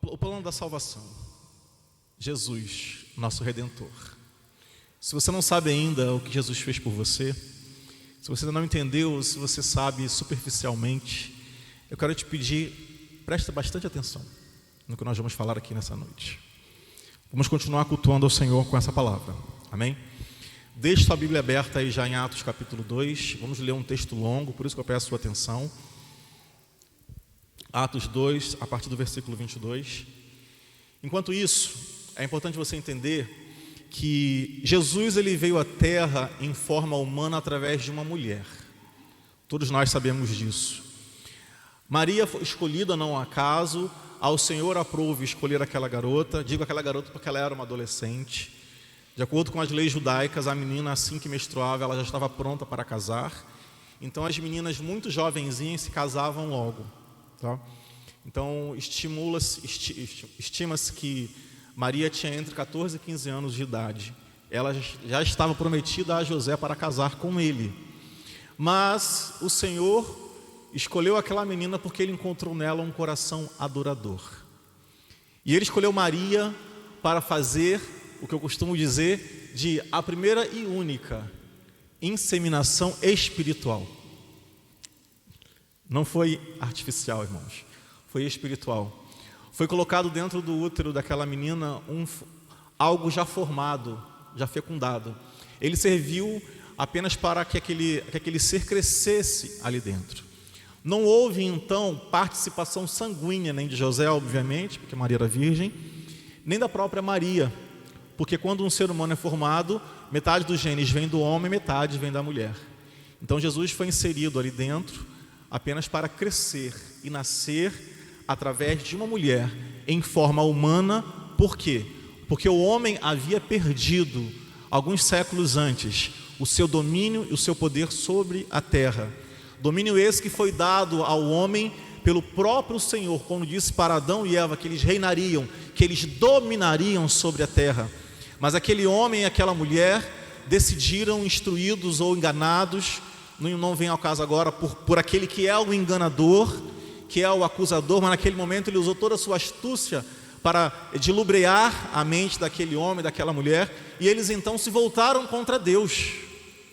O plano da salvação. Jesus, nosso Redentor. Se você não sabe ainda o que Jesus fez por você, se você ainda não entendeu, se você sabe superficialmente, eu quero te pedir, preste bastante atenção no que nós vamos falar aqui nessa noite. Vamos continuar cultuando ao Senhor com essa palavra, amém? Deixe sua Bíblia aberta aí já em Atos capítulo 2, vamos ler um texto longo, por isso que eu peço a sua atenção. Atos 2, a partir do versículo 22. Enquanto isso, é importante você entender que Jesus ele veio à Terra em forma humana através de uma mulher. Todos nós sabemos disso. Maria foi escolhida não ao acaso, ao Senhor aprove escolher aquela garota. Digo aquela garota porque ela era uma adolescente. De acordo com as leis judaicas, a menina assim que menstruava, ela já estava pronta para casar. Então as meninas muito jovenzinhas se casavam logo. Tá? Então estima-se que Maria tinha entre 14 e 15 anos de idade. Ela já estava prometida a José para casar com ele. Mas o Senhor escolheu aquela menina porque ele encontrou nela um coração adorador. E ele escolheu Maria para fazer o que eu costumo dizer de a primeira e única inseminação espiritual. Não foi artificial, irmãos, foi espiritual. Foi colocado dentro do útero daquela menina algo já formado, já fecundado. Ele serviu apenas para que aquele ser crescesse ali dentro. Não houve então participação sanguínea nem de José, obviamente, porque Maria era virgem, nem da própria Maria, porque quando um ser humano é formado, metade dos genes vem do homem, metade vem da mulher. Então Jesus foi inserido ali dentro apenas para crescer e nascer através de uma mulher em forma humana. Por quê? Porque o homem havia perdido, alguns séculos antes, o seu domínio e o seu poder sobre a terra. Domínio esse que foi dado ao homem pelo próprio Senhor, quando disse para Adão e Eva que eles reinariam, que eles dominariam sobre a terra. Mas aquele homem e aquela mulher decidiram, instruídos ou enganados, não vem ao caso agora, por aquele que é o enganador, que é o acusador, mas naquele momento ele usou toda a sua astúcia para dilubriar a mente daquele homem, daquela mulher, e eles então se voltaram contra Deus.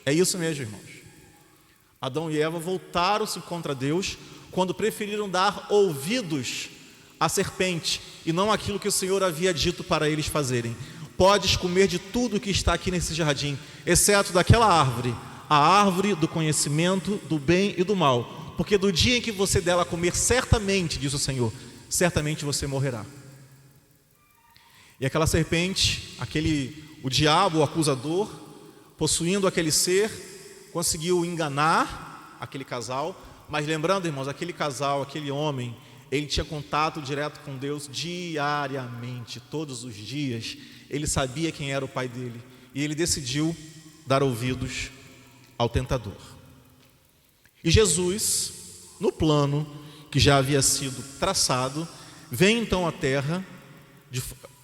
É isso mesmo, irmãos. Adão e Eva voltaram-se contra Deus quando preferiram dar ouvidos à serpente e não aquilo que o Senhor havia dito para eles fazerem. Podes comer de tudo que está aqui nesse jardim, exceto daquela árvore, a árvore do conhecimento do bem e do mal, porque do dia em que você dela comer, certamente, diz o Senhor, certamente você morrerá. E aquela serpente, o diabo, o acusador, possuindo aquele ser, conseguiu enganar aquele casal. Mas lembrando, irmãos, aquele casal, aquele homem, ele tinha contato direto com Deus diariamente, todos os dias. Ele sabia quem era o pai dele e ele decidiu dar ouvidos ao tentador. E Jesus, no plano que já havia sido traçado, vem então à terra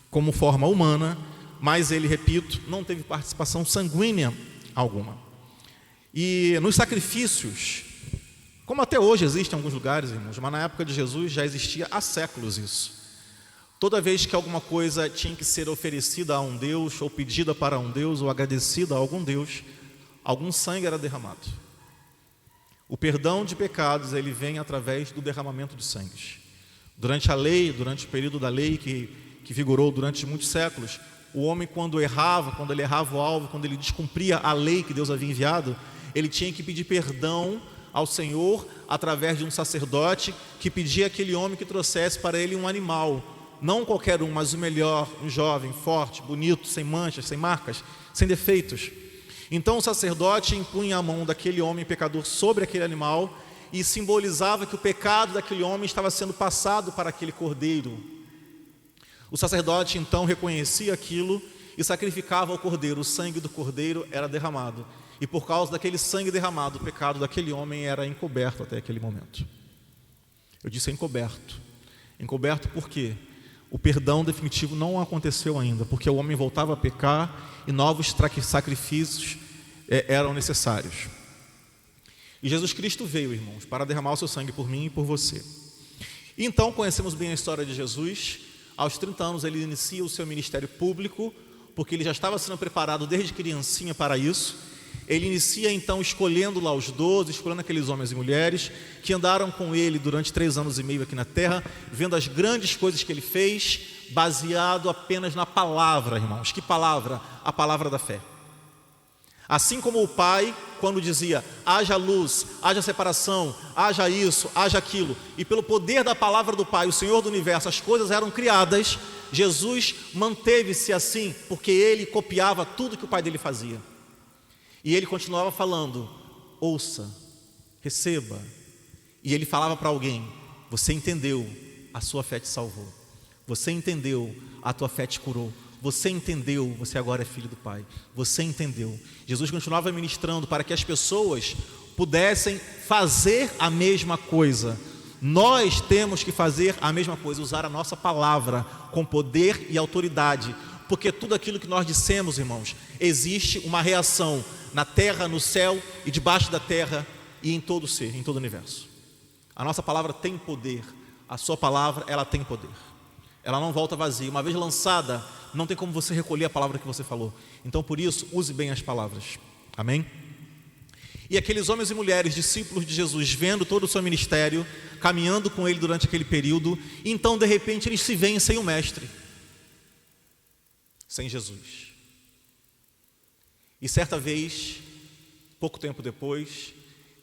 como forma humana, mas ele, repito, não teve participação sanguínea alguma. E nos sacrifícios, como até hoje existe em alguns lugares, irmãos, mas na época de Jesus já existia há séculos isso. Toda vez que alguma coisa tinha que ser oferecida a um Deus, ou pedida para um Deus, ou agradecida a algum Deus, algum sangue era derramado. O perdão de pecados, ele vem através do derramamento de sangue. Durante a lei, durante o período da lei que vigorou durante muitos séculos, o homem quando ele errava o alvo, quando ele descumpria a lei que Deus havia enviado, ele tinha que pedir perdão ao Senhor através de um sacerdote que pedia àquele homem que trouxesse para ele um animal, não qualquer um, mas o melhor, um jovem, forte, bonito, sem manchas, sem marcas, sem defeitos. Então o sacerdote impunha a mão daquele homem pecador sobre aquele animal e simbolizava que o pecado daquele homem estava sendo passado para aquele cordeiro. O sacerdote então reconhecia aquilo e sacrificava o cordeiro. O sangue do cordeiro era derramado. E por causa daquele sangue derramado, o pecado daquele homem era encoberto até aquele momento. Eu disse encoberto. Encoberto por quê? O perdão definitivo não aconteceu ainda, porque o homem voltava a pecar e novos sacrifícios eram necessários. E Jesus Cristo veio, irmãos, para derramar o seu sangue por mim e por você. Então conhecemos bem a história de Jesus. aos 30 anos ele inicia o seu ministério público, porque ele já estava sendo preparado desde criancinha para isso. Ele inicia então escolhendo lá os 12, escolhendo aqueles homens e mulheres que andaram com ele durante 3 anos e meio aqui na terra, vendo as grandes coisas que ele fez, baseado apenas na palavra, irmãos. Que palavra? A palavra da fé. Assim como o Pai, quando dizia, haja luz, haja separação, haja isso, haja aquilo, e pelo poder da palavra do Pai, o Senhor do Universo, as coisas eram criadas, Jesus manteve-se assim, porque ele copiava tudo que o Pai dele fazia. E ele continuava falando, ouça, receba. E ele falava para alguém, você entendeu, a sua fé te salvou. Você entendeu, a tua fé te curou. Você entendeu, você agora é filho do Pai. Você entendeu. Jesus continuava ministrando para que as pessoas pudessem fazer a mesma coisa. Nós temos que fazer a mesma coisa, usar a nossa palavra com poder e autoridade, porque tudo aquilo que nós dissemos, irmãos, existe uma reação na terra, no céu e debaixo da terra e em todo ser, em todo o universo. A nossa palavra tem poder, a sua palavra, ela tem poder. Ela não volta vazia. Uma vez lançada, não tem como você recolher a palavra que você falou. Então, por isso, use bem as palavras. Amém? E aqueles homens e mulheres, discípulos de Jesus, vendo todo o seu ministério, caminhando com ele durante aquele período, então, de repente, eles se veem sem o Mestre, sem Jesus. E certa vez, pouco tempo depois,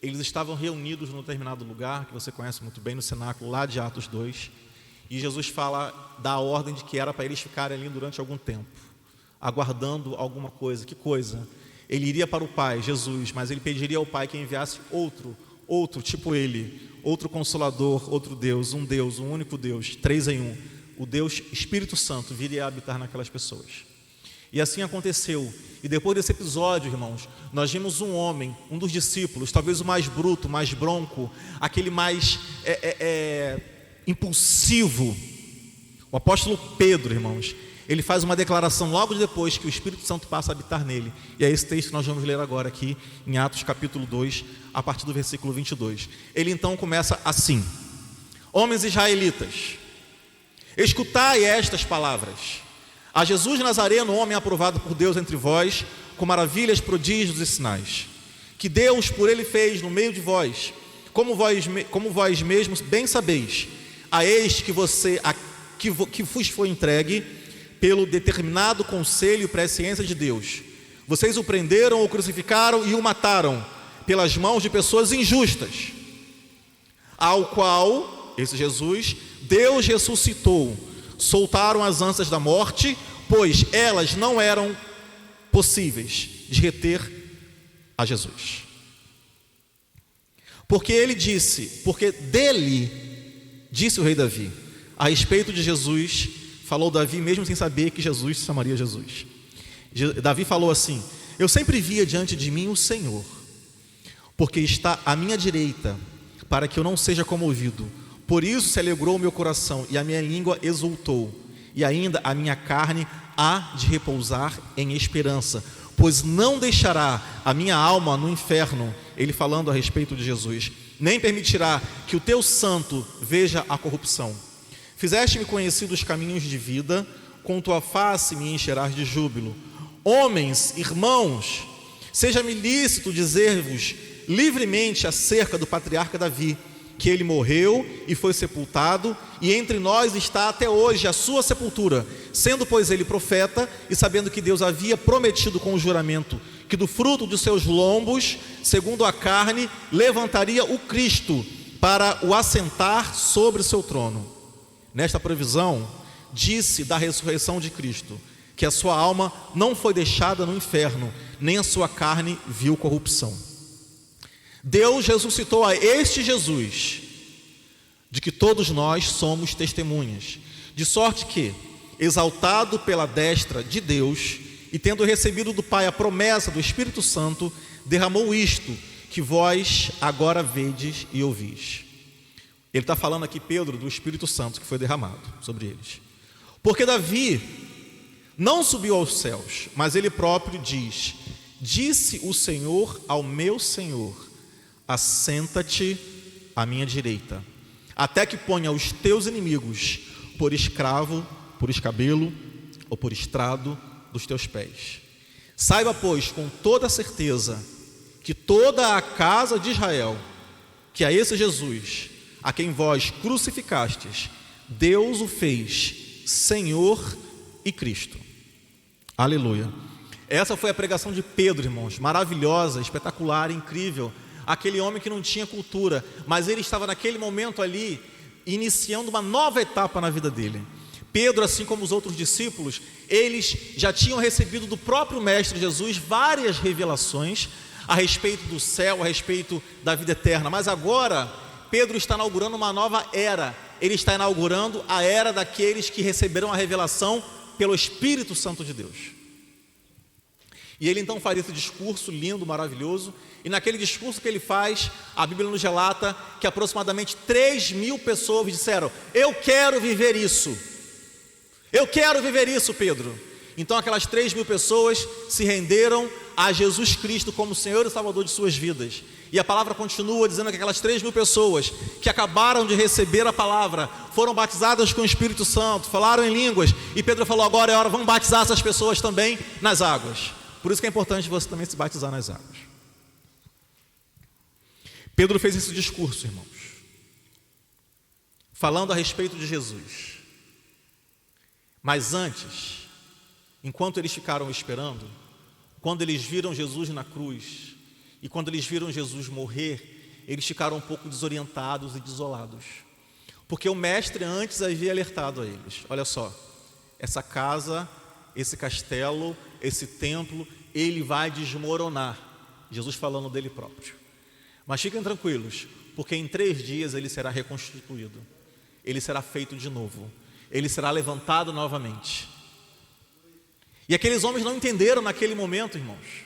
eles estavam reunidos num determinado lugar, que você conhece muito bem, no cenáculo lá de Atos 2, e Jesus dá a ordem de que era para eles ficarem ali durante algum tempo, aguardando alguma coisa. Que coisa? Ele iria para o Pai, Jesus, mas ele pediria ao Pai que enviasse outro tipo ele, outro Consolador, outro Deus, um único Deus, 3 em 1. O Deus Espírito Santo viria a habitar naquelas pessoas. E assim aconteceu. E depois desse episódio, irmãos, nós vimos um homem, um dos discípulos, talvez o mais bruto, mais bronco, aquele mais impulsivo, o apóstolo Pedro, irmãos. Ele faz uma declaração logo depois que o Espírito Santo passa a habitar nele. E é esse texto que nós vamos ler agora aqui em Atos capítulo 2, a partir do versículo 22. Ele então começa assim: homens israelitas, escutai estas palavras. A Jesus Nazareno, homem aprovado por Deus entre vós, com maravilhas, prodígios e sinais, que Deus por ele fez no meio de vós, como vós mesmos bem sabeis. A este que vos foi entregue pelo determinado conselho e presciência de Deus. Vocês o prenderam, o crucificaram e o mataram pelas mãos de pessoas injustas, ao qual, esse Jesus, Deus ressuscitou. Soltaram as ânsias da morte, pois elas não eram possíveis de reter a Jesus. Porque dele disse o rei Davi. A respeito de Jesus, falou Davi mesmo sem saber que Jesus se chamaria Jesus. Davi falou assim: eu sempre via diante de mim o Senhor, porque está à minha direita, para que eu não seja comovido. Por isso se alegrou o meu coração e a minha língua exultou, e ainda a minha carne há de repousar em esperança, pois não deixará a minha alma no inferno, ele falando a respeito de Jesus, nem permitirá que o teu santo veja a corrupção. Fizeste-me conhecer os caminhos de vida, com tua face me encherás de júbilo. Homens, irmãos, seja-me lícito dizer-vos livremente acerca do patriarca Davi, que ele morreu e foi sepultado, e entre nós está até hoje a sua sepultura, sendo pois ele profeta, e sabendo que Deus havia prometido com o juramento que do fruto de seus lombos, segundo a carne, levantaria o Cristo para o assentar sobre o seu trono. Nesta previsão, disse da ressurreição de Cristo, que a sua alma não foi deixada no inferno, nem a sua carne viu corrupção. Deus ressuscitou a este Jesus, de que todos nós somos testemunhas, de sorte que, exaltado pela destra de Deus, e tendo recebido do Pai a promessa do Espírito Santo, derramou isto, que vós agora vedes e ouvis. Ele está falando aqui, Pedro, do Espírito Santo que foi derramado sobre eles. Porque Davi não subiu aos céus, mas ele próprio diz: disse o Senhor ao meu Senhor, assenta-te à minha direita, até que ponha os teus inimigos por escravo por escabelo ou por estrado dos teus pés. Saiba, pois, com toda certeza, que toda a casa de Israel, que a esse Jesus, a quem vós crucificastes, Deus o fez Senhor e Cristo. Aleluia. Essa foi a pregação de Pedro, irmãos, maravilhosa, espetacular, incrível. Aquele homem que não tinha cultura, mas ele estava naquele momento ali, iniciando uma nova etapa na vida dele. Pedro, assim como os outros discípulos, eles já tinham recebido do próprio Mestre Jesus várias revelações a respeito do céu, a respeito da vida eterna. Mas agora, Pedro está inaugurando uma nova era. Ele está inaugurando a era daqueles que receberam a revelação pelo Espírito Santo de Deus. E ele então faz esse discurso lindo, maravilhoso. E naquele discurso que ele faz, a Bíblia nos relata que aproximadamente 3.000 pessoas disseram: eu quero viver isso. Eu quero viver isso, Pedro. Então aquelas 3.000 pessoas se renderam a Jesus Cristo como Senhor e Salvador de suas vidas. E a palavra continua dizendo que aquelas 3.000 pessoas que acabaram de receber a palavra foram batizadas com o Espírito Santo, falaram em línguas. E Pedro falou: agora é hora, vamos batizar essas pessoas também nas águas. Por isso que é importante você também se batizar nas águas. Pedro fez esse discurso, irmãos, falando a respeito de Jesus. Mas antes, enquanto eles ficaram esperando, quando eles viram Jesus na cruz e quando eles viram Jesus morrer, eles ficaram um pouco desorientados e desolados, porque o mestre antes havia alertado a eles: olha só, essa casa, esse castelo, esse templo, ele vai desmoronar. Jesus falando dele próprio. Mas fiquem tranquilos, porque em 3 dias ele será reconstituído, ele será feito de novo, ele será levantado novamente. E aqueles homens não entenderam naquele momento, irmãos.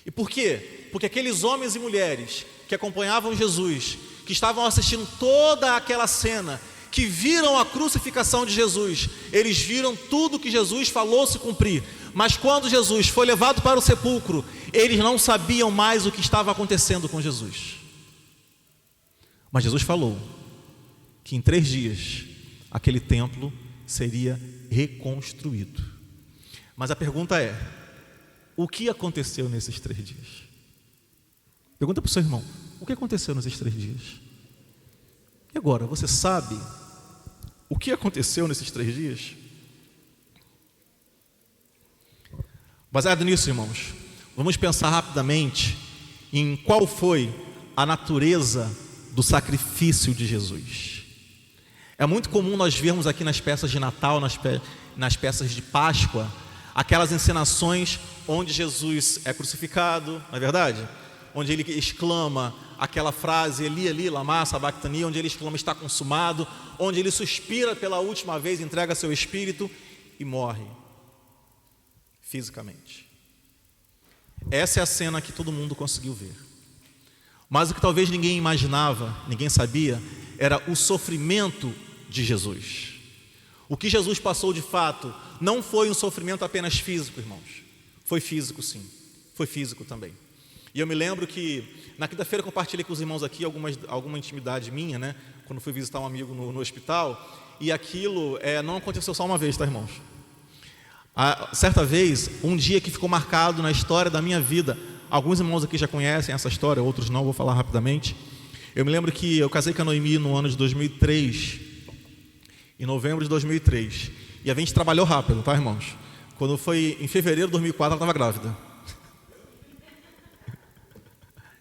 E por quê? Porque aqueles homens e mulheres que acompanhavam Jesus, que estavam assistindo toda aquela cena, que viram a crucificação de Jesus, eles viram tudo que Jesus falou se cumprir. Mas quando Jesus foi levado para o sepulcro, eles não sabiam mais o que estava acontecendo com Jesus. Mas Jesus falou que em 3 dias aquele templo seria reconstruído. Mas a pergunta é: o que aconteceu nesses 3 dias? Pergunta para o seu irmão: o que aconteceu nesses 3 dias? E agora, você sabe o que aconteceu nesses 3 dias? Baseado nisso, irmãos, vamos pensar rapidamente em qual foi a natureza do sacrifício de Jesus. É muito comum nós vermos aqui nas peças de Natal, nas peças de Páscoa, aquelas encenações onde Jesus é crucificado, não é verdade? Onde ele exclama aquela frase: Eli, Eli, lama sabachthani, onde ele exclama: está consumado, onde ele suspira pela última vez, entrega seu espírito e morre fisicamente. Essa é a cena que todo mundo conseguiu ver. Mas o que talvez ninguém imaginava, ninguém sabia, era o sofrimento de Jesus. O que Jesus passou de fato não foi um sofrimento apenas físico, irmãos. Foi físico, sim. Foi físico também. E eu me lembro que na quinta-feira compartilhei com os irmãos aqui alguma intimidade minha, né? Quando fui visitar um amigo no hospital. E aquilo não aconteceu só uma vez, tá, irmãos? Certa vez, um dia que ficou marcado na história da minha vida. Alguns irmãos aqui já conhecem essa história, outros não, vou falar rapidamente. Eu me lembro que eu casei com a Noemi no ano de 2003, em novembro de 2003. E a gente trabalhou rápido, tá, irmãos? Quando foi em fevereiro de 2004, ela estava grávida.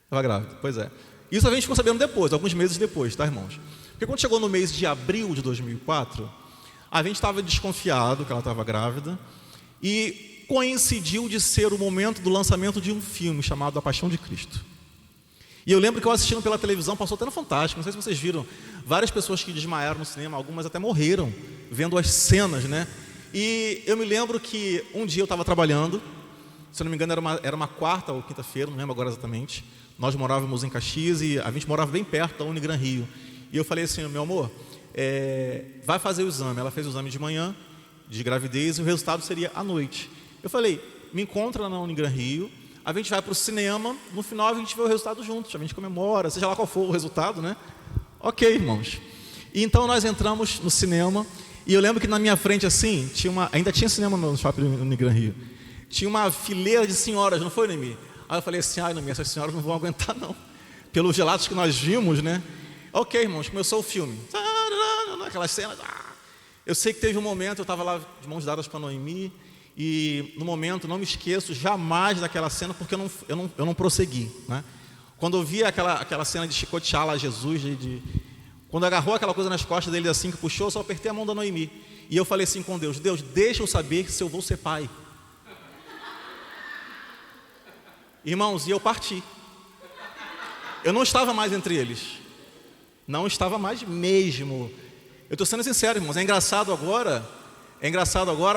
Estava grávida, pois é. Isso a gente ficou sabendo depois, alguns meses depois, tá, irmãos? Porque quando chegou no mês de abril de 2004, a gente estava desconfiado que ela estava grávida. E coincidiu de ser o momento do lançamento de um filme chamado A Paixão de Cristo. E eu lembro que eu assistindo pela televisão, passou até no Fantástico, não sei se vocês viram, várias pessoas que desmaiaram no cinema, algumas até morreram, vendo as cenas, né? E eu me lembro que um dia eu estava trabalhando, se eu não me engano era uma quarta ou quinta-feira, não lembro agora exatamente. Nós morávamos em Caxias e a gente morava bem perto da Unigran Rio. E eu falei assim: meu amor, vai fazer o exame. Ela fez o exame de manhã, de gravidez, e o resultado seria à noite. Eu falei: me encontra na Unigran Rio, a gente vai para o cinema, no final a gente vê o resultado juntos, a gente comemora, seja lá qual for o resultado, né? Ok, irmãos. E então nós entramos no cinema E eu lembro que na minha frente, assim, ainda tinha cinema no shopping no Gran Rio. Tinha uma fileira de senhoras, não foi, Noemi? Aí eu falei assim, ai, Noemi, essas senhoras não vão aguentar, não. Pelos relatos que nós vimos, né? Ok, irmãos, começou o filme. Aquelas cenas. Eu sei que teve um momento, eu estava lá de mãos dadas para Noemi, e no momento, não me esqueço jamais daquela cena, porque eu não prossegui, né? Quando eu vi aquela cena de chicotear lá Jesus, quando agarrou aquela coisa nas costas dele assim, que puxou, eu só apertei a mão da Noemi. E eu falei assim com Deus, Deus, deixa eu saber se eu vou ser pai. Irmãos, e eu parti. Eu não estava mais entre eles. Não estava mais mesmo. Eu estou sendo sincero, irmãos, é engraçado agora,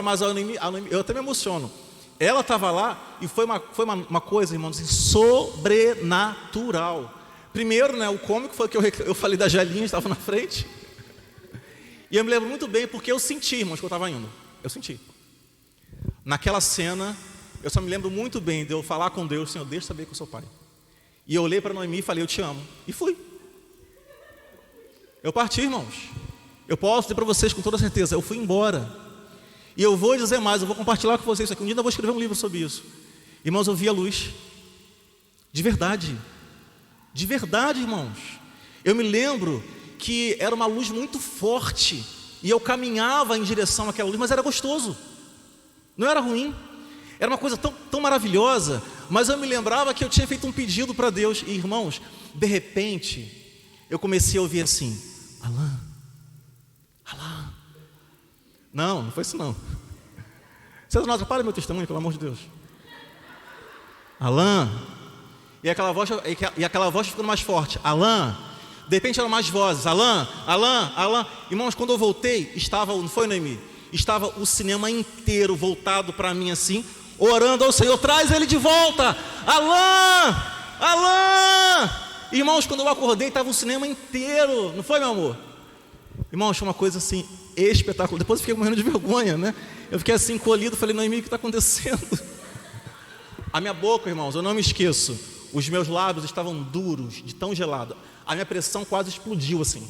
mas a Noemi, eu até me emociono. Ela estava lá e foi uma coisa, irmãos, assim, sobrenatural. Primeiro, né, o cômico foi que eu falei da Gelinha, estava na frente. E eu me lembro muito bem, porque eu senti, irmãos, que eu estava indo. Eu senti. Naquela cena, eu só me lembro muito bem de eu falar com Deus, Senhor, deixa eu saber que eu sou pai. E eu olhei para Noemi e falei, eu te amo. E fui. Eu parti, irmãos. Eu posso dizer para vocês com toda certeza, eu fui embora. E eu vou dizer mais, eu vou compartilhar com vocês isso aqui. Um dia eu vou escrever um livro sobre isso. Irmãos, eu vi a luz. De verdade. De verdade, irmãos. Eu me lembro que era uma luz muito forte. E eu caminhava em direção àquela luz, mas era gostoso. Não era ruim. Era uma coisa tão maravilhosa. Mas eu me lembrava que eu tinha feito um pedido para Deus. E, irmãos, de repente, eu comecei a ouvir assim, Alain. Não foi isso não. Você não atrapalha meu testemunho, pelo amor de Deus. Alain. E aquela voz ficando mais forte. Alain. De repente eram mais vozes. Alain. Irmãos, quando eu voltei, não foi, Noemi? Estava o cinema inteiro voltado para mim assim, orando ao Senhor, traz ele de volta. Alain. Irmãos, quando eu acordei, estava o cinema inteiro. Não foi, meu amor? Irmãos, foi uma coisa assim espetacular. Depois eu fiquei morrendo de vergonha, né? Eu fiquei assim encolhido, falei, Noemi, o que está acontecendo? A minha boca, irmãos, eu não me esqueço, os meus lábios estavam duros, de tão gelado. A minha pressão quase explodiu assim.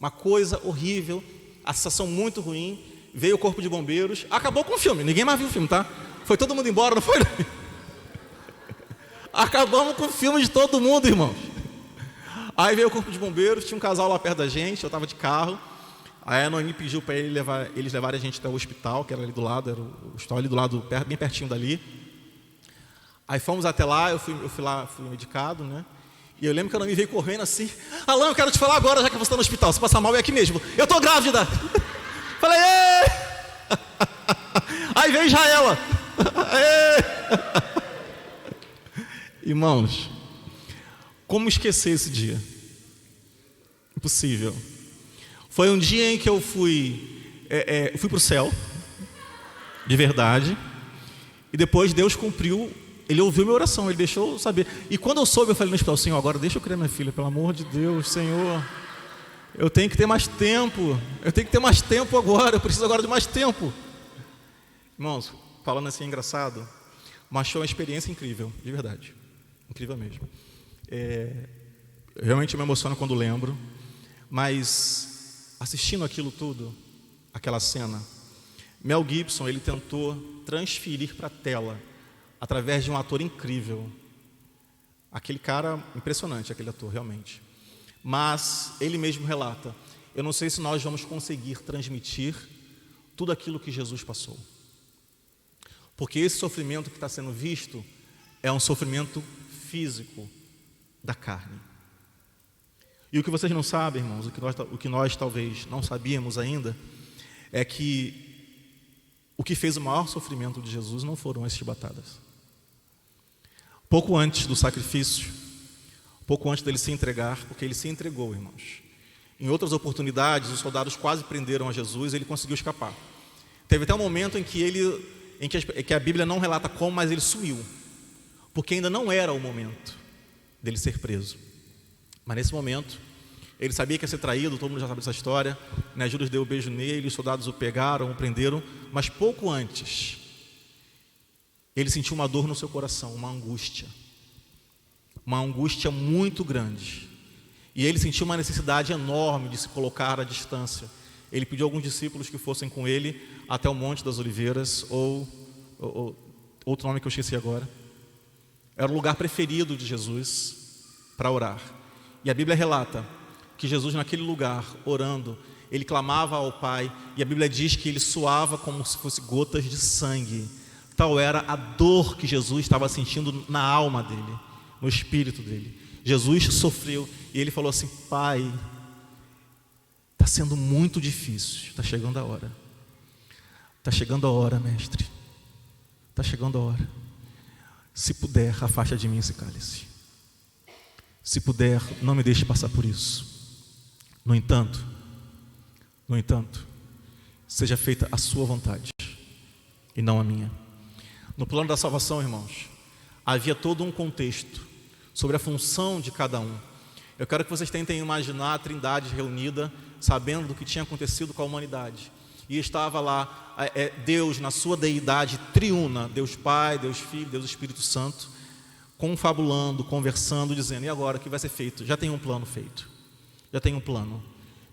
Uma coisa horrível, a sensação muito ruim. Veio o corpo de bombeiros, acabou com o filme, ninguém mais viu o filme, tá? Foi todo mundo embora, não foi? Acabamos com o filme de todo mundo, irmãos. Aí veio o corpo de bombeiros, tinha um casal lá perto da gente, eu estava de carro. Aí a Noemi pediu para eles levarem a gente até o hospital, que era ali do lado, era o hospital ali do lado, bem pertinho dali. Aí fomos até lá, eu fui lá, fui medicado, né? E eu lembro que a Noemi veio correndo assim, Alain, eu quero te falar agora, já que você está no hospital, se passar mal é aqui mesmo, eu estou grávida. Falei, ê! Aí veio Israela. Irmãos, como esquecer esse dia? Impossível. Foi um dia em que eu fui para o céu, de verdade, e depois Deus cumpriu, Ele ouviu minha oração, Ele deixou eu saber. E quando eu soube, eu falei no hospital, Senhor, agora deixa eu criar minha filha, pelo amor de Deus, Senhor. Eu tenho que ter mais tempo, agora, eu preciso agora de mais tempo. Irmãos, falando assim engraçado, mas foi uma experiência incrível, de verdade, incrível mesmo. Realmente me emociono quando lembro, mas assistindo aquilo tudo, aquela cena, Mel Gibson, ele tentou transferir para a tela, através de um ator incrível, aquele cara impressionante, aquele ator realmente. Mas ele mesmo relata, eu não sei se nós vamos conseguir transmitir tudo aquilo que Jesus passou. Porque esse sofrimento que está sendo visto é um sofrimento físico da carne. E o que vocês não sabem, irmãos, o que nós talvez não sabíamos ainda, é que o que fez o maior sofrimento de Jesus não foram as chibatadas. Pouco antes do sacrifício, pouco antes dele se entregar, porque ele se entregou, irmãos. Em outras oportunidades, os soldados quase prenderam a Jesus e ele conseguiu escapar. Teve até um momento em que a Bíblia não relata como, mas ele sumiu, porque ainda não era o momento dele ser preso. Mas nesse momento, ele sabia que ia ser traído, todo mundo já sabe dessa história, né? Judas deu um beijo nele, os soldados o pegaram, o prenderam, mas pouco antes, ele sentiu uma dor no seu coração, uma angústia muito grande. E ele sentiu uma necessidade enorme de se colocar à distância. Ele pediu a alguns discípulos que fossem com ele até o Monte das Oliveiras, ou outro nome que eu esqueci agora. Era o lugar preferido de Jesus para orar. E a Bíblia relata que Jesus, naquele lugar, orando, ele clamava ao Pai, e a Bíblia diz que ele suava como se fossem gotas de sangue. Tal era a dor que Jesus estava sentindo na alma dele, no espírito dele. Jesus sofreu e ele falou assim: Pai, está sendo muito difícil, está chegando a hora. Está chegando a hora, mestre. Está chegando a hora. Se puder, afasta de mim esse cálice. Se puder, não me deixe passar por isso. No entanto, seja feita a sua vontade e não a minha. No plano da salvação, irmãos, havia todo um contexto sobre a função de cada um. Eu quero que vocês tentem imaginar a Trindade reunida, sabendo do que tinha acontecido com a humanidade. E estava lá Deus na sua deidade triuna, Deus Pai, Deus Filho, Deus Espírito Santo, confabulando, conversando, dizendo: e agora o que vai ser feito? Já tem um plano feito. Já tem um plano.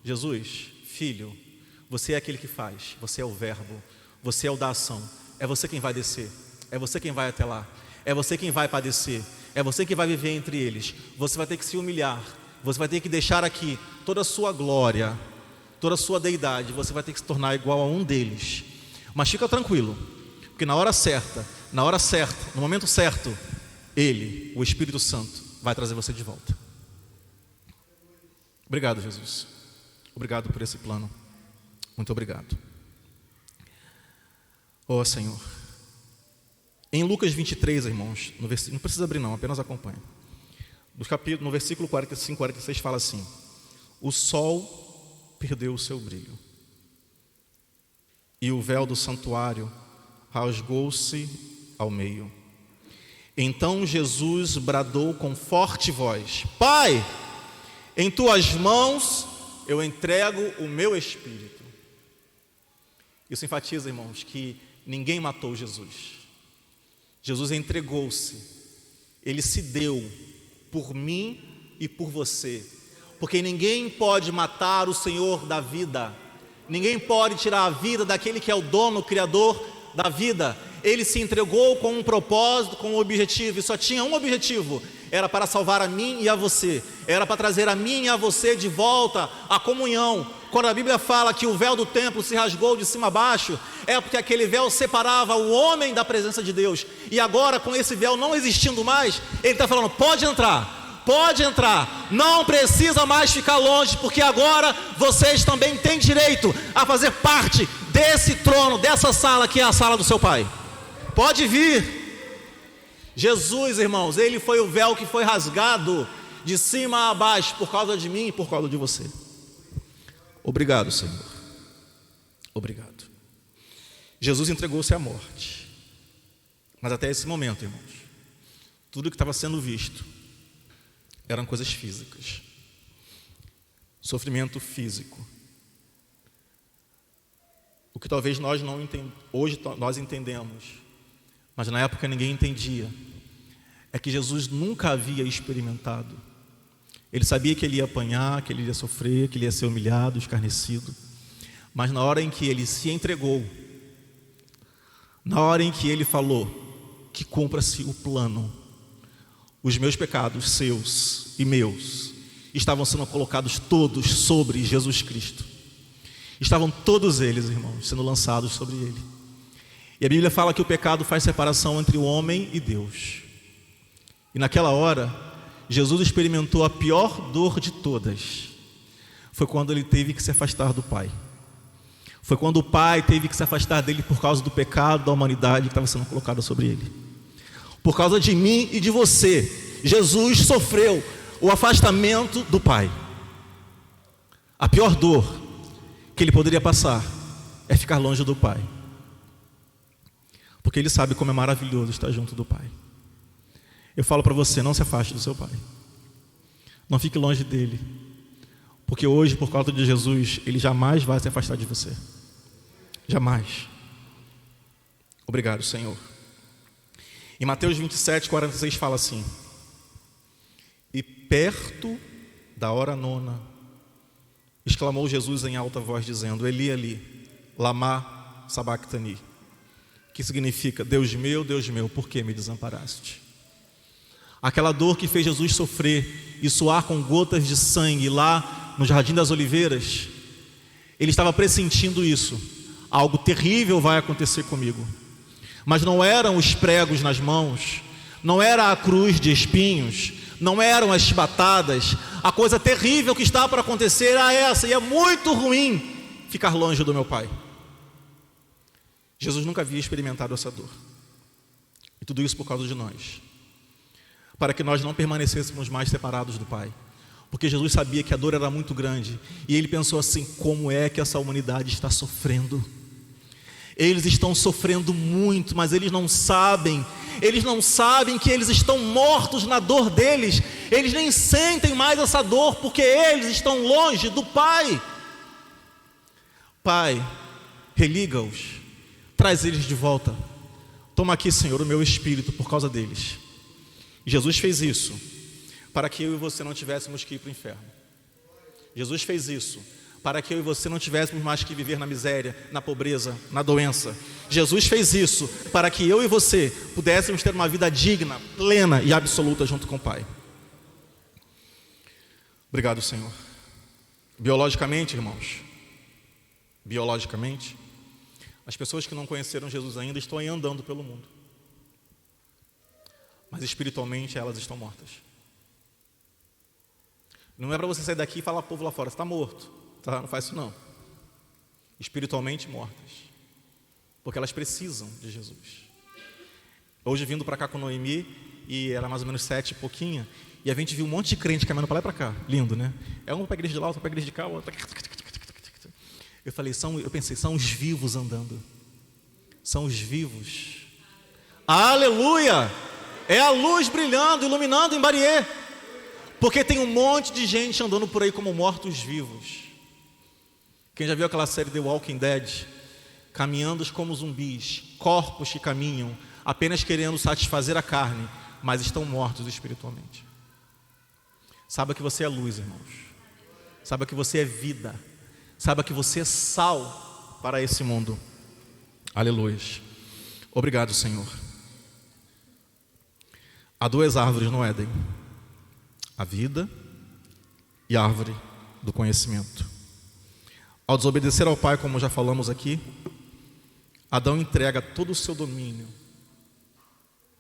Jesus, Filho, você é aquele que faz, você é o verbo, você é o da ação. É você quem vai descer, é você quem vai até lá, é você quem vai padecer, é você que vai viver entre eles. Você vai ter que se humilhar, você vai ter que deixar aqui toda a sua glória, toda a sua deidade. Você vai ter que se tornar igual a um deles. Mas fica tranquilo, porque na hora certa, no momento certo, Ele, o Espírito Santo, vai trazer você de volta. Obrigado, Jesus. Obrigado por esse plano. Muito obrigado. Ó Senhor. Em Lucas 23, irmãos, não precisa abrir não, apenas acompanhe. No versículo 45, 46 fala assim: o sol perdeu o seu brilho, e o véu do santuário rasgou-se ao meio. Então Jesus bradou com forte voz: Pai, em tuas mãos eu entrego o meu espírito. Isso enfatiza, irmãos, que ninguém matou Jesus. Jesus entregou-se, Ele se deu por mim e por você, porque ninguém pode matar o Senhor da vida, ninguém pode tirar a vida daquele que é o dono, o criador da vida. Ele se entregou com um propósito, com um objetivo, e só tinha um objetivo: era para salvar a mim e a você, era para trazer a mim e a você de volta à comunhão. Quando a Bíblia fala que o véu do templo se rasgou de cima a baixo, é porque aquele véu separava o homem da presença de Deus. E agora, com esse véu não existindo mais, Ele está falando: pode entrar, não precisa mais ficar longe, porque agora vocês também têm direito a fazer parte desse trono, dessa sala que é a sala do seu Pai. Pode vir. Jesus, irmãos, Ele foi o véu que foi rasgado de cima a baixo por causa de mim e por causa de você. Obrigado, Senhor. Obrigado. Jesus entregou-se à morte. Mas até esse momento, irmãos, tudo que estava sendo visto eram coisas físicas. Sofrimento físico. O que talvez nós não entendamos, hoje nós entendemos, mas na época ninguém entendia, é que Jesus nunca havia experimentado. Ele sabia que ele ia apanhar, que ele ia sofrer, que ele ia ser humilhado, escarnecido. Mas na hora em que ele se entregou, na hora em que ele falou que cumpra-se o plano, os meus pecados, seus e meus, estavam sendo colocados todos sobre Jesus Cristo. Estavam todos eles, irmãos, sendo lançados sobre ele. E a Bíblia fala que o pecado faz separação entre o homem e Deus. E naquela hora, Jesus experimentou a pior dor de todas. Foi quando ele teve que se afastar do Pai. Foi quando o Pai teve que se afastar dele por causa do pecado da humanidade que estava sendo colocado sobre ele. Por causa de mim e de você, Jesus sofreu o afastamento do Pai. A pior dor que ele poderia passar é ficar longe do Pai, porque ele sabe como é maravilhoso estar junto do Pai. Eu falo para você: não se afaste do seu Pai, não fique longe dele, porque hoje, por causa de Jesus, ele jamais vai se afastar de você, jamais. Obrigado, Senhor. Em Mateus 27, 46 fala assim: e perto da hora nona, exclamou Jesus em alta voz, dizendo: Eli, Eli, lama sabachthani, que significa: Deus meu, por que me desamparaste? Aquela dor que fez Jesus sofrer e suar com gotas de sangue lá no Jardim das Oliveiras, ele estava pressentindo isso. Algo terrível vai acontecer comigo. Mas não eram os pregos nas mãos, não era a cruz de espinhos, não eram as chibatadas. A coisa terrível que estava para acontecer era essa, e é muito ruim ficar longe do meu Pai. Jesus nunca havia experimentado essa dor, e tudo isso por causa de nós, para que nós não permanecêssemos mais separados do Pai, porque Jesus sabia que a dor era muito grande, e ele pensou assim: como é que essa humanidade está sofrendo? Eles estão sofrendo muito, mas eles não sabem que eles estão mortos na dor deles, eles nem sentem mais essa dor, porque eles estão longe do Pai. Pai, religa-os, traz eles de volta, toma aqui, Senhor, o meu espírito por causa deles. Jesus fez isso para que eu e você não tivéssemos que ir para o inferno. Jesus fez isso para que eu e você não tivéssemos mais que viver na miséria, na pobreza, na doença. Jesus fez isso para que eu e você pudéssemos ter uma vida digna, plena e absoluta junto com o Pai. Obrigado, Senhor. Biologicamente, irmãos, as pessoas que não conheceram Jesus ainda estão aí andando pelo mundo, mas espiritualmente elas estão mortas. Não é para você sair daqui e falar: povo lá fora, você está morto. Tá? Não faz isso não. Espiritualmente mortas, porque elas precisam de Jesus. Hoje, vindo para cá com Noemi, e era mais ou menos 7 e pouquinho, e a gente viu um monte de crente caminhando para lá e para cá. Lindo, né? É um para a igreja de lá, outro para a igreja de cá, outro. Eu pensei, são os vivos andando. São os vivos. Aleluia! É a luz brilhando, iluminando em Bariê. Porque tem um monte de gente andando por aí como mortos-vivos. Quem já viu aquela série The Walking Dead? Caminhando como zumbis, corpos que caminham apenas querendo satisfazer a carne, mas estão mortos espiritualmente. Saiba que você é luz, irmãos. Saiba que você é vida. Saiba que você é sal para esse mundo. Aleluia. Obrigado, Senhor. Há 2 árvores no Éden: a vida e a árvore do conhecimento. Ao desobedecer ao Pai, como já falamos aqui, Adão entrega todo o seu domínio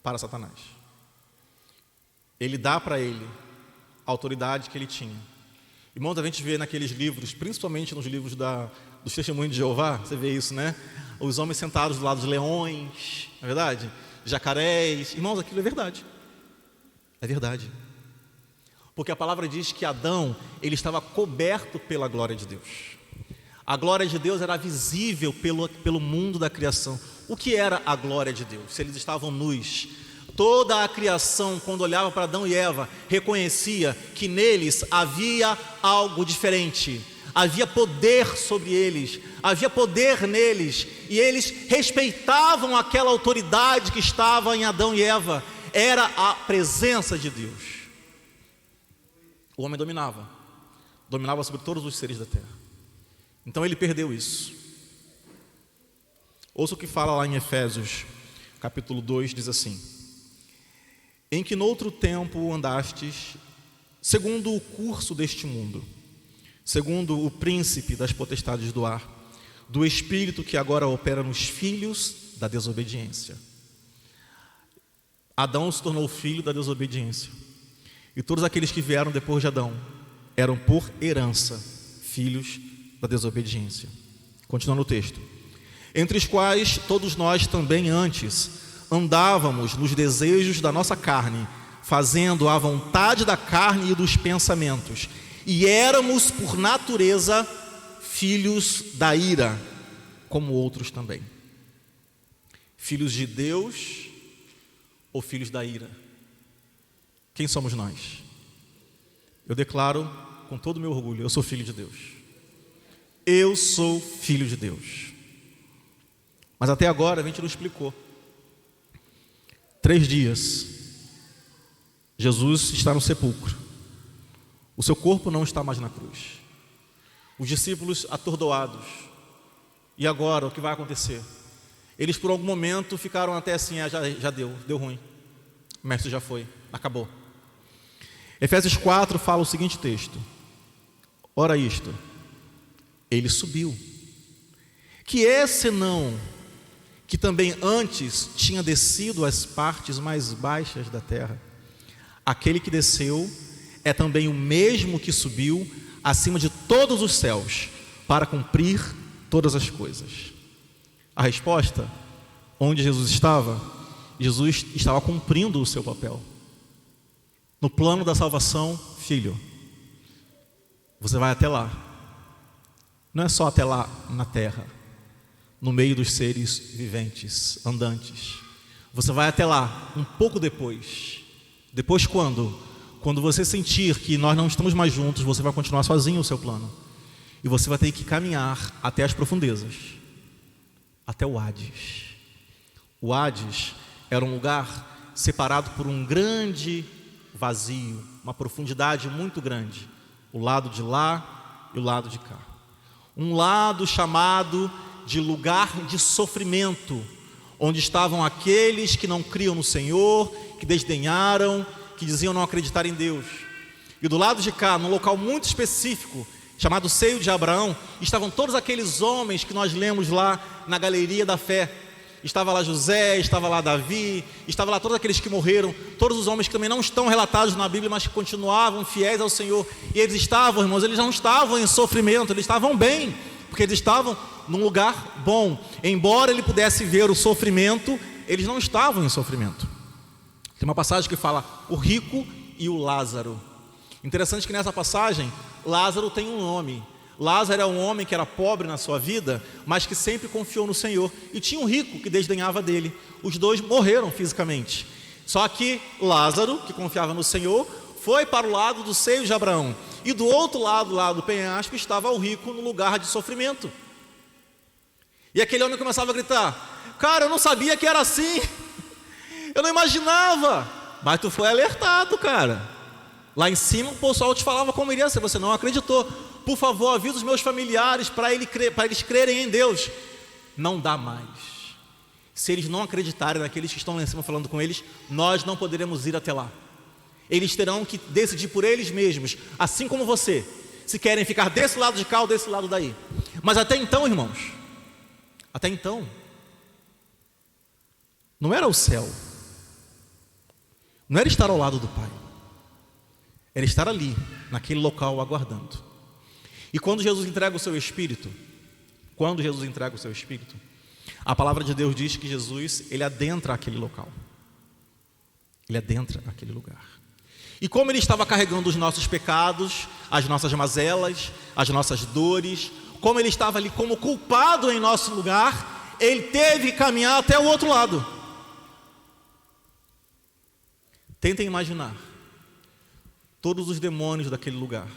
para Satanás. Ele dá para ele a autoridade que ele tinha. Irmãos, a gente vê naqueles livros, principalmente nos livros dos Testemunhos de Jeová, você vê isso, né? Os homens sentados do lado dos leões, não é verdade? Jacarés. Irmãos, aquilo é verdade. É verdade. Porque a palavra diz que Adão, ele estava coberto pela glória de Deus. A glória de Deus era visível pelo mundo da criação. O que era a glória de Deus? Se eles estavam nus, toda a criação, quando olhava para Adão e Eva, reconhecia que neles havia algo diferente. Havia poder sobre eles, havia poder neles, e eles respeitavam aquela autoridade que estava em Adão e Eva. Era a presença de Deus. O homem dominava sobre todos os seres da terra. Então ele perdeu isso. Ouça o que fala lá em Efésios, capítulo 2, diz assim: em que noutro tempo andastes, segundo o curso deste mundo, segundo o príncipe das potestades do ar, do espírito que agora opera nos filhos da desobediência. Adão se tornou filho da desobediência, e todos aqueles que vieram depois de Adão eram por herança filhos da desobediência. Continuando o texto: entre os quais todos nós também antes andávamos nos desejos da nossa carne, fazendo a vontade da carne e dos pensamentos, e éramos por natureza filhos da ira, como outros também. Filhos de Deus ou filhos da ira? Quem somos nós? Eu declaro com todo o meu orgulho: eu sou filho de Deus. Eu sou filho de Deus. Mas até agora a gente não explicou. 3 dias, Jesus está no sepulcro. O seu corpo não está mais na cruz. Os discípulos atordoados. E agora, o que vai acontecer? Eles por algum momento ficaram até assim, já deu ruim. O mestre já foi, acabou. Efésios 4 fala o seguinte texto: ora isto, ele subiu, que é senão que também antes tinha descido às partes mais baixas da terra. Aquele que desceu é também o mesmo que subiu acima de todos os céus, para cumprir todas as coisas. A resposta, onde Jesus estava cumprindo o seu papel. No plano da salvação, filho, você vai até lá. Não é só até lá na terra, no meio dos seres viventes, andantes. Você vai até lá um pouco depois. Depois quando? Quando você sentir que nós não estamos mais juntos, você vai continuar sozinho o seu plano. E você vai ter que caminhar até as profundezas, até o Hades. O Hades era um lugar separado por um grande vazio, uma profundidade muito grande. O lado de lá e o lado de cá. Um lado chamado de lugar de sofrimento, onde estavam aqueles que não criam no Senhor, que desdenharam, que diziam não acreditar em Deus. E do lado de cá, num local muito específico, chamado Seio de Abraão, estavam todos aqueles homens que nós lemos lá na galeria da fé. Estava lá José, estava lá Davi, estava lá todos aqueles que morreram, todos os homens que também não estão relatados na Bíblia, mas que continuavam fiéis ao Senhor. E eles estavam, irmãos, eles não estavam em sofrimento, eles estavam bem, porque eles estavam num lugar bom. Embora ele pudesse ver o sofrimento, eles não estavam em sofrimento. Tem uma passagem que fala o rico e o Lázaro. Interessante que nessa passagem, Lázaro tem um nome. Lázaro é um homem que era pobre na sua vida, mas que sempre confiou no Senhor. E tinha um rico que desdenhava dele. Os dois morreram fisicamente. Só que Lázaro, que confiava no Senhor, foi para o lado do seio de Abraão. E do outro lado, lá do penhasco, estava o rico no lugar de sofrimento. E aquele homem começava a gritar: cara, eu não sabia que era assim. Eu não imaginava. Mas tu foi alertado, cara. Lá em cima o pessoal te falava como iria ser, você não acreditou. Por favor, avisa os meus familiares para eles crerem em Deus. Não dá mais. Se eles não acreditarem naqueles que estão lá em cima falando com eles, nós não poderemos ir até lá. Eles terão que decidir por eles mesmos, assim como você, se querem ficar desse lado de cá ou desse lado daí. Mas até então, irmãos, até então, não era o céu, não era estar ao lado do Pai, era estar ali, naquele local, aguardando. E quando Jesus entrega o seu Espírito, a palavra de Deus diz que Jesus, ele adentra aquele local, ele adentra aquele lugar. E como ele estava carregando os nossos pecados, as nossas mazelas, as nossas dores, como ele estava ali como culpado em nosso lugar, ele teve que caminhar até o outro lado. Tentem imaginar todos os demônios daquele lugar,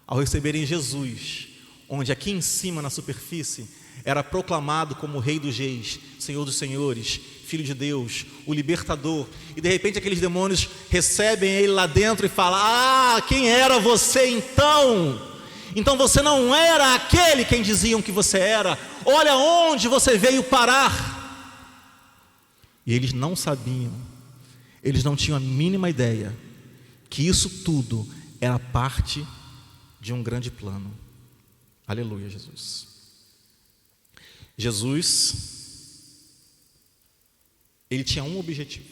ao receberem Jesus, onde aqui em cima na superfície era proclamado como Rei dos Reis, Senhor dos Senhores, Filho de Deus, o Libertador, e de repente aqueles demônios recebem ele lá dentro e falam: ah, quem era você então? Então você não era aquele quem diziam que você era, olha onde você veio parar. E eles não sabiam, eles não tinham a mínima ideia que isso tudo era parte de um grande plano. Aleluia, Jesus. Jesus, ele tinha um objetivo,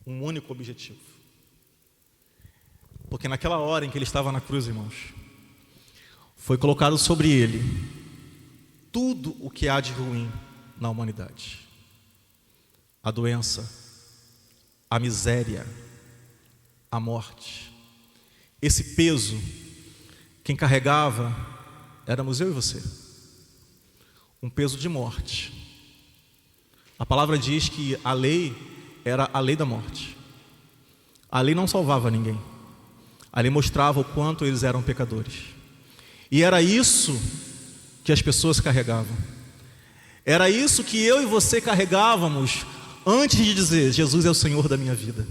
um único objetivo. Porque naquela hora em que ele estava na cruz, irmãos, foi colocado sobre ele tudo o que há de ruim na humanidade: a doença, a miséria, a morte. Esse peso, quem carregava éramos eu e você. Um peso de morte. A palavra diz que a lei era a lei da morte. A lei não salvava ninguém. A lei mostrava o quanto eles eram pecadores. E era isso que as pessoas carregavam. Era isso que eu e você carregávamos antes de dizer: Jesus é o Senhor da minha vida.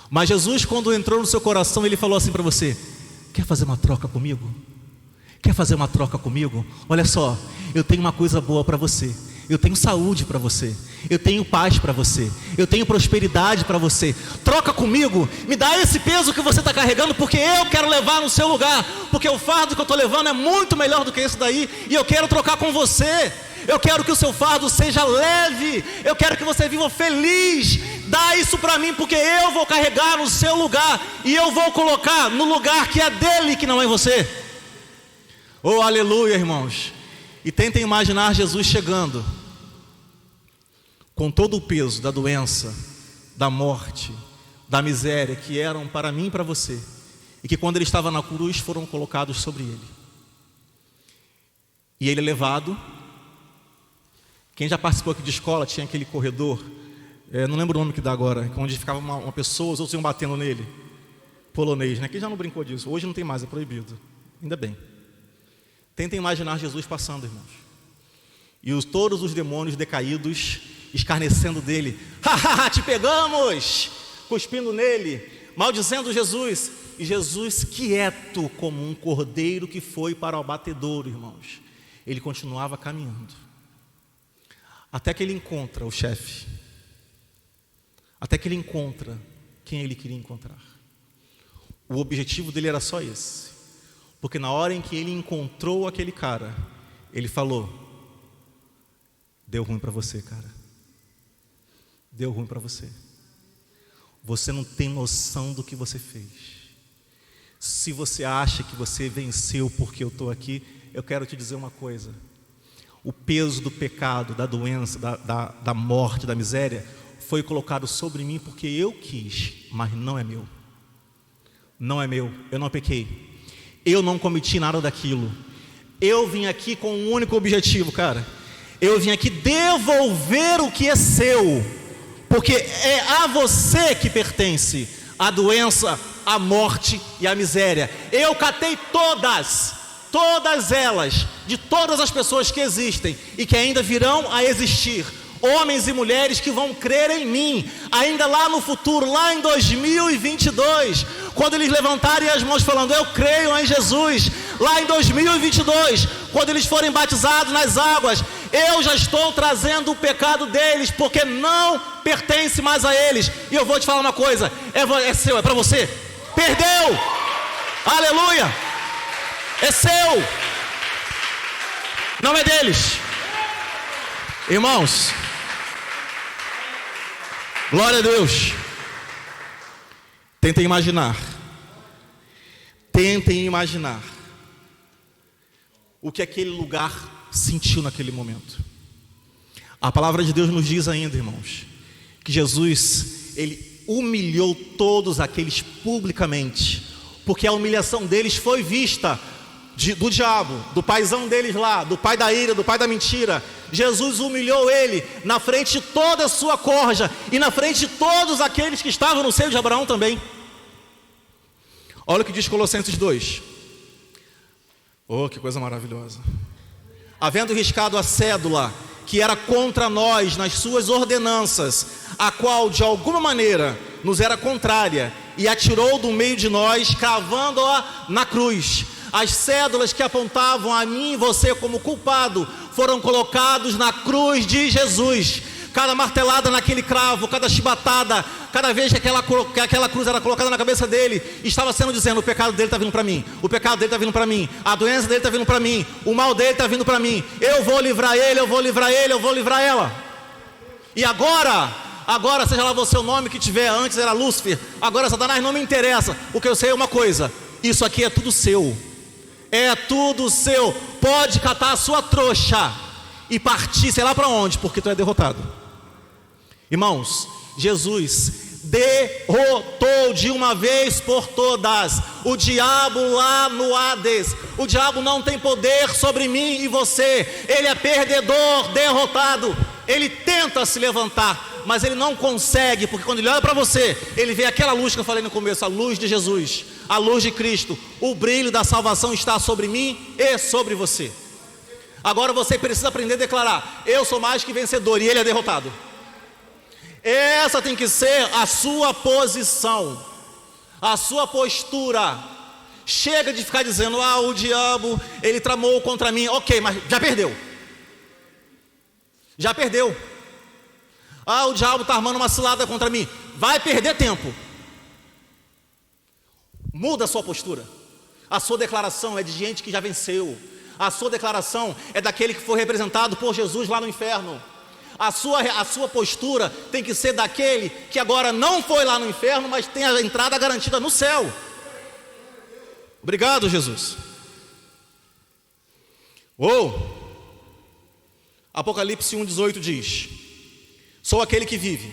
Mas Jesus, quando entrou no seu coração, ele falou assim para você: quer fazer uma troca comigo? Quer fazer uma troca comigo? Olha só, eu tenho uma coisa boa para você. Eu tenho saúde para você. Eu tenho paz para você. Eu tenho prosperidade para você. Troca comigo. Me dá esse peso que você está carregando, porque eu quero levar no seu lugar. Porque o fardo que eu estou levando é muito melhor do que esse daí. E eu quero trocar com você. Eu quero que o seu fardo seja leve. Eu quero que você viva feliz. Dá isso para mim, porque eu vou carregar no seu lugar. E eu vou colocar no lugar que é dele, que não é você. Oh, aleluia, irmãos. E tentem imaginar Jesus chegando com todo o peso da doença, da morte, da miséria que eram para mim e para você, e que quando ele estava na cruz foram colocados sobre ele. E ele é levado. Quem já participou aqui de escola tinha aquele corredor, não lembro o nome que dá agora, onde ficava uma pessoa, os outros iam batendo nele. Polonês, né? Quem já não brincou disso? Hoje não tem mais, é proibido. Ainda bem. Tentem imaginar Jesus passando, irmãos. E todos os demônios decaídos escarnecendo dele. Hahaha, te pegamos! Cuspindo nele, maldizendo Jesus. E Jesus quieto como um cordeiro que foi para o abatedouro, irmãos. Ele continuava caminhando. Até que ele encontra o chefe. Até que ele encontra quem ele queria encontrar. O objetivo dele era só esse. Porque na hora em que ele encontrou aquele cara, ele falou: deu ruim para você, cara. Deu ruim para você. Você não tem noção do que você fez. Se você acha que você venceu porque eu estou aqui, eu quero te dizer uma coisa. O peso do pecado, da doença, da morte, da miséria, foi colocado sobre mim porque eu quis, mas não é meu. Não é meu, eu não pequei. Eu não cometi nada daquilo. Eu vim aqui com um único objetivo, cara. Eu vim aqui devolver o que é seu. Porque é a você que pertence a doença, a morte e a miséria. Eu catei todas elas, de todas as pessoas que existem e que ainda virão a existir. Homens e mulheres que vão crer em mim, ainda lá no futuro, lá em 2022, quando eles levantarem as mãos falando, eu creio em Jesus, lá em 2022, quando eles forem batizados nas águas, eu já estou trazendo o pecado deles, porque não pertence mais a eles. E eu vou te falar uma coisa, é seu, é para você. Perdeu, aleluia, é seu, não é deles. Irmãos, glória a Deus. Tentem imaginar o que aquele lugar sentiu naquele momento. A palavra de Deus nos diz ainda, irmãos, que Jesus, ele humilhou todos aqueles publicamente, porque a humilhação deles foi vista do diabo, do paizão deles lá, do pai da ira, do pai da mentira. Jesus humilhou ele na frente de toda a sua corja e na frente de todos aqueles que estavam no seio de Abraão também. Olha o que diz Colossenses 2. Oh, que coisa maravilhosa. Havendo riscado a cédula que era contra nós nas suas ordenanças, a qual de alguma maneira nos era contrária, e atirou do meio de nós, cravando-a na cruz. As cédulas que apontavam a mim e você como culpado foram colocados na cruz de Jesus. Cada martelada naquele cravo, cada chibatada, cada vez que aquela cruz era colocada na cabeça dele, estava sendo dizendo, o pecado dele está vindo para mim, o pecado dele está vindo para mim, a doença dele está vindo para mim, o mal dele está vindo para mim, eu vou livrar ele, eu vou livrar ele, eu vou livrar ela. E agora, seja lá você o nome que tiver, antes era Lúcifer, agora Satanás, não me interessa. O que eu sei é uma coisa, isso aqui é tudo seu. É tudo seu. Pode catar a sua trouxa e partir, sei lá para onde, porque tu é derrotado. Irmãos, Jesus derrotou de uma vez por todas o diabo lá no Hades. O diabo não tem poder sobre mim e você. Ele é perdedor, derrotado. Ele tenta se levantar, mas ele não consegue, porque quando ele olha para você, ele vê aquela luz que eu falei no começo, a luz de Jesus, a luz de Cristo. O brilho da salvação está sobre mim e sobre você. Agora você precisa aprender a declarar, eu sou mais que vencedor, e ele é derrotado. Essa tem que ser a sua posição, a sua postura. Chega de ficar dizendo, o diabo, ele tramou contra mim. Ok, mas já perdeu. Já perdeu. O diabo está armando uma cilada contra mim. Vai perder tempo. Muda a sua postura. A sua declaração é de gente que já venceu. A sua declaração é daquele que foi representado por Jesus lá no inferno. A sua postura tem que ser daquele que agora não foi lá no inferno, mas tem a entrada garantida no céu. Obrigado, Jesus. Apocalipse 1,18 diz: sou aquele que vive,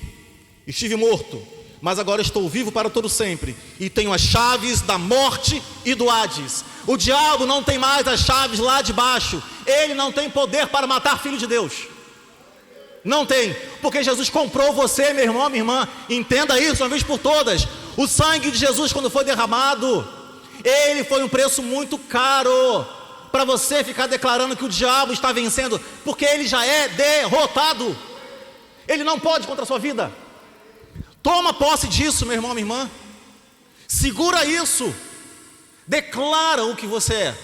estive morto, mas agora estou vivo para todo sempre, e tenho as chaves da morte e do Hades. O diabo não tem mais as chaves lá de baixo. Ele não tem poder para matar filho de Deus. Não tem, porque Jesus comprou você, meu irmão, minha irmã. Entenda isso uma vez por todas. O sangue de Jesus, quando foi derramado, ele foi um preço muito caro para você ficar declarando que o diabo está vencendo, porque ele já é derrotado. Ele não pode contra a sua vida. Toma posse disso, meu irmão, minha irmã. Segura isso. Declara o que você é,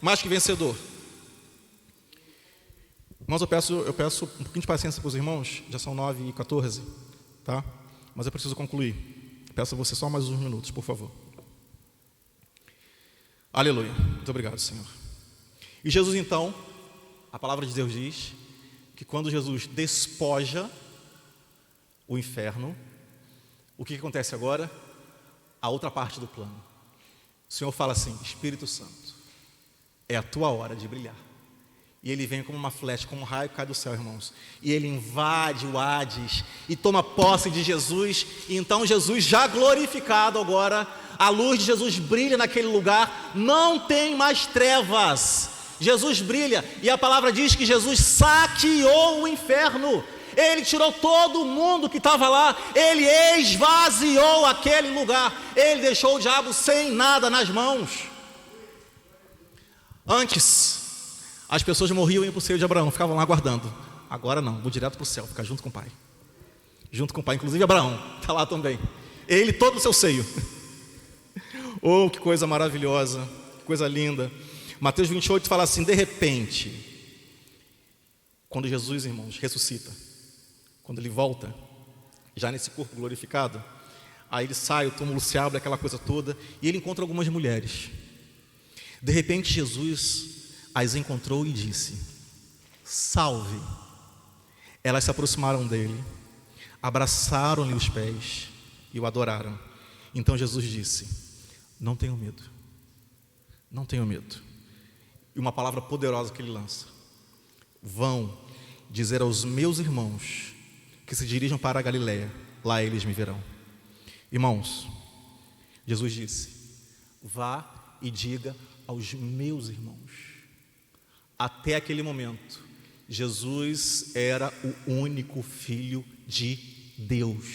mais que vencedor. Irmãos, eu peço um pouquinho de paciência para os irmãos. Já são 9h14, tá? Mas eu preciso concluir. Peço a você só mais uns minutos, por favor. Aleluia. Muito obrigado, Senhor. E Jesus, então, a palavra de Deus diz que quando Jesus despoja o inferno, o que acontece agora? A outra parte do plano. O Senhor fala assim: Espírito Santo, é a tua hora de brilhar. E ele vem como uma flecha, como um raio que cai do céu, irmãos. E ele invade o Hades e toma posse de Jesus. E então Jesus, já glorificado agora, a luz de Jesus brilha naquele lugar. Não tem mais trevas. Jesus brilha. E a palavra diz que Jesus saqueou o inferno. Ele tirou todo mundo que estava lá. Ele esvaziou aquele lugar. Ele deixou o diabo sem nada nas mãos. Antes, as pessoas morriam e iam para o seio de Abraão, ficavam lá aguardando. Agora não, vou direto para o céu, ficar junto com o Pai. Junto com o Pai, inclusive Abraão, está lá também. Ele todo no seu seio. Oh, que coisa maravilhosa, que coisa linda. Mateus 28 fala assim: de repente, quando Jesus, irmãos, ressuscita, quando ele volta, já nesse corpo glorificado, aí ele sai, o túmulo se abre, aquela coisa toda, e ele encontra algumas mulheres. De repente Jesus as encontrou e disse: salve. Elas se aproximaram dele, abraçaram-lhe os pés e o adoraram. Então Jesus disse: não tenham medo, não tenham medo. E uma palavra poderosa que ele lança: vão dizer aos meus irmãos que se dirijam para a Galileia, lá eles me verão. Irmãos, Jesus disse: vá e diga aos meus irmãos. Até aquele momento, Jesus era o único Filho de Deus.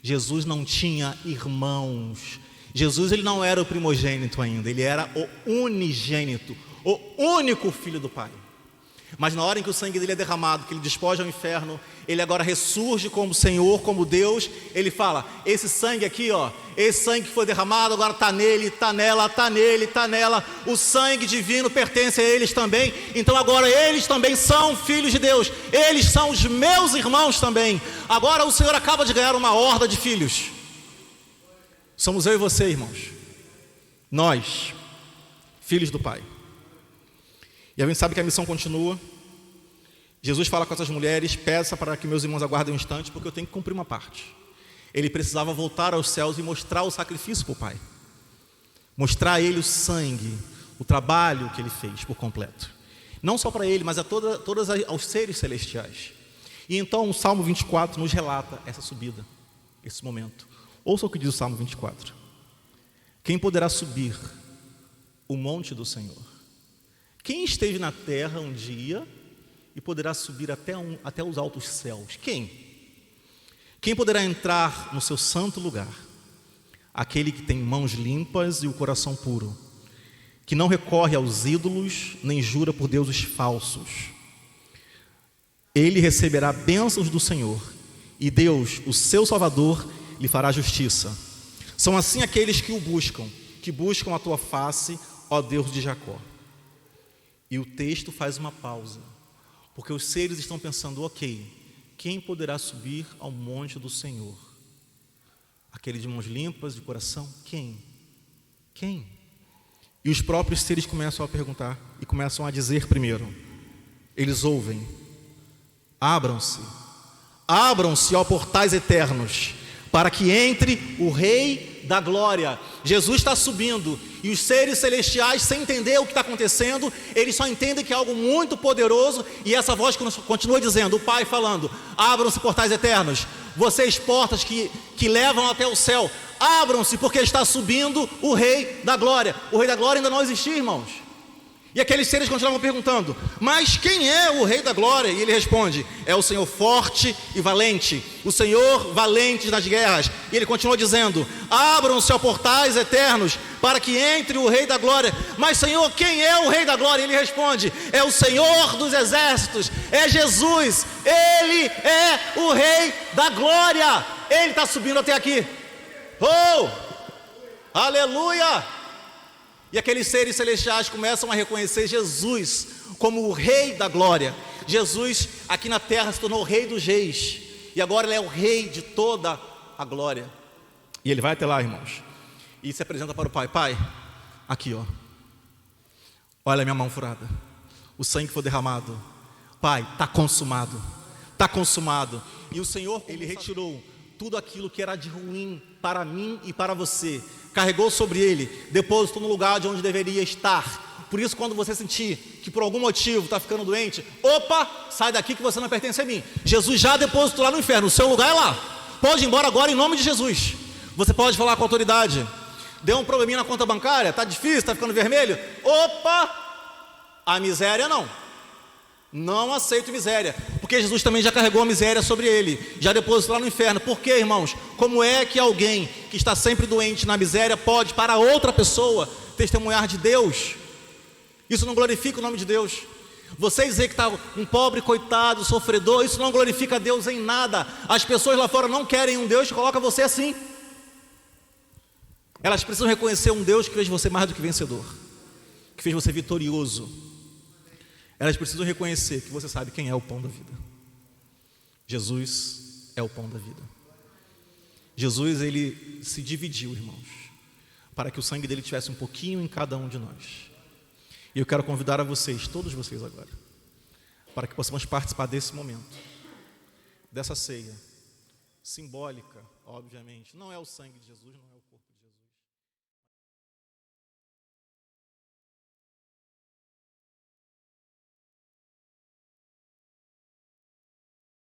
Jesus não tinha irmãos. Jesus, ele não era o primogênito ainda, ele era o unigênito, o único Filho do Pai. Mas na hora em que o sangue dele é derramado, que ele despoja o inferno, ele agora ressurge como Senhor, como Deus. Ele fala: esse sangue aqui, esse sangue que foi derramado agora está nele, está nela, está nele, está nela. O sangue divino pertence a eles também. Então agora eles também são filhos de Deus. Eles são os meus irmãos também. Agora o Senhor acaba de ganhar uma horda de filhos. Somos eu e você, irmãos. Nós, filhos do Pai. E a gente sabe que a missão continua. Jesus fala com essas mulheres: peça para que meus irmãos aguardem um instante, porque eu tenho que cumprir uma parte. Ele precisava voltar aos céus e mostrar o sacrifício para o Pai. Mostrar a ele o sangue, o trabalho que ele fez por completo. Não só para ele, mas a todos aos seres celestiais. E então o Salmo 24 nos relata essa subida, esse momento. Ouça o que diz o Salmo 24. Quem poderá subir o monte do Senhor? Quem esteve na terra um dia e poderá subir até os altos céus? Quem? Quem poderá entrar no seu santo lugar? Aquele que tem mãos limpas e o coração puro, que não recorre aos ídolos, nem jura por deuses falsos. Ele receberá bênçãos do Senhor, e Deus, o seu Salvador, lhe fará justiça. São assim aqueles que o buscam, que buscam a tua face, ó Deus de Jacó. E o texto faz uma pausa, porque os seres estão pensando, ok, quem poderá subir ao monte do Senhor? Aquele de mãos limpas, de coração? Quem? Quem? E os próprios seres começam a perguntar e começam a dizer primeiro. Eles ouvem: abram-se, abram-se, ó portais eternos, para que entre o Rei da Glória. Jesus está subindo e os seres celestiais, sem entender o que está acontecendo, eles só entendem que é algo muito poderoso. E essa voz continua dizendo, o Pai falando: abram-se portais eternos, vocês portas que levam até o céu, abram-se, porque está subindo o Rei da Glória. O Rei da Glória ainda não existia, irmãos. E aqueles seres continuavam perguntando: mas quem é o Rei da Glória? E ele responde: é o Senhor forte e valente, o Senhor valente nas guerras. E ele continua dizendo: abram-se, ó portais eternos, para que entre o Rei da Glória. Mas Senhor, quem é o Rei da Glória? E ele responde: é o Senhor dos exércitos, é Jesus, Ele é o Rei da Glória. Ele está subindo até aqui. Oh, aleluia! E aqueles seres celestiais começam a reconhecer Jesus como o Rei da Glória. Jesus aqui na terra se tornou o Rei dos Reis, e agora Ele é o Rei de toda a glória. E Ele vai até lá, irmãos, e se apresenta para o Pai: Pai, aqui ó, olha a minha mão furada, o sangue que foi derramado. Pai, está consumado, está consumado. E o Senhor, Ele retirou tudo aquilo que era de ruim para mim e para você, carregou sobre Ele, depositou no lugar de onde deveria estar. Por isso, quando você sentir que por algum motivo está ficando doente, opa, sai daqui que você não pertence a mim. Jesus já depositou lá no inferno, o seu lugar é lá. Pode ir embora agora em nome de Jesus. Você pode falar com a autoridade: deu um probleminha na conta bancária, está difícil, está ficando vermelho. Opa, a miséria não aceito miséria, porque Jesus também já carregou a miséria sobre Ele, já depositou lá no inferno. Por quê, irmãos? Como é que alguém que está sempre doente na miséria pode para outra pessoa testemunhar de Deus? Isso não glorifica o nome de Deus. Você dizer que está um pobre, coitado, sofredor, isso não glorifica Deus em nada. As pessoas lá fora não querem um Deus que coloca você assim. Elas precisam reconhecer um Deus que fez você mais do que vencedor, que fez você vitorioso. Elas precisam reconhecer que você sabe quem é o pão da vida. Jesus é o pão da vida. Jesus, Ele se dividiu, irmãos, para que o sangue dele tivesse um pouquinho em cada um de nós. E eu quero convidar a vocês, todos vocês agora, para que possamos participar desse momento, dessa ceia simbólica, obviamente. Não é o sangue de Jesus, não é o corpo.